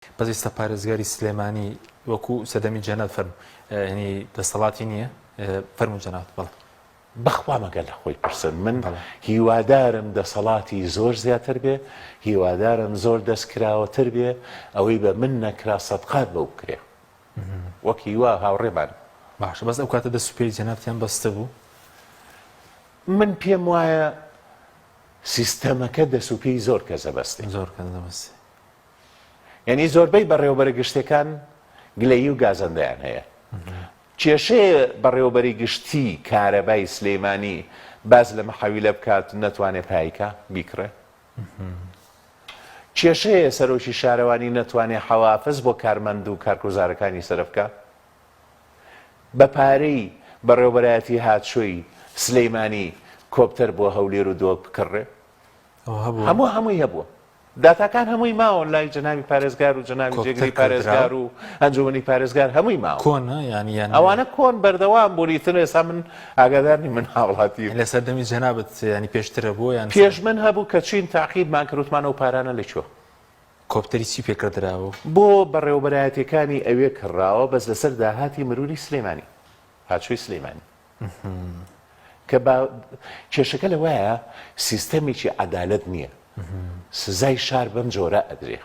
بەس ئێستا پارێزگاری سلێمانی وەکو سەدەمی جەناب فەرموو ینی دەسەڵاتی نییە فەرموو جەناب بەڵێ بەخوا مەگەل لە خۆی پرسن من هیوادارم دەسەڵاتی زۆر زیاتر بێ هیوادارم زۆر دەستکراوەتر بێ ئەوەی بە من نەکرا سەدقات بەو بکرێ وەک هیوا هاوڕێمان باشە بەس ئەو کاتە دە سوپێی جەنابتیان بەستە بوو من پێم وایە سیستەمەکە دەسوپێی زۆر کەسە بەستێ زۆر دەبەستێ یعنی زۆربەی بەڕێوەبەرە گشتەکان گلەیی و گازەندەیان هەیە کێشەیە بەڕێوەبەری گشتی کارەبای سلێمانی باز لە مەحەویلە بکات نەتوانێت پایکە بیکڕێ کێشەیە سەرۆکی شارەوانی نەتوانێت حەوافز بۆ کارمەند و کارگوزارەکانی سەرفکە بە پارەی بەڕێوەبەرایەتی هاتشۆی سلەیمانی کۆپتەر بۆ هەولێر و دۆ بکڕێ هەمووی هەبووە داتاکان هەمووی ماوە لای جەنابی پارێزگار و جەنابی جێگری پارێزگار و ئەنجومەنی پارێزگار هەمووی ماوە کۆنە ینی ئەوانە کۆن بەردەوام بوونیتر ئێستا من ئاگادارنی من هاوڵاتی لە سەردەمی جەنابەت ینی پێشترە بوو یان پێش من هەبوو کە چین تاقیبمان کردوتمانە و پارانە لەکوێ کۆپتەری چی پێکردراوە بۆ بەڕێوەبەرایەتیەکانی ئەوێ کڕاوە بەس لەسەر داهاتی مروری سلێمانی هاتشوی سلێمانی کە کێشەکە لەوەیە سیستەمێکی عەدالەت نییە سزای شار بەم جۆرە ئەدرێ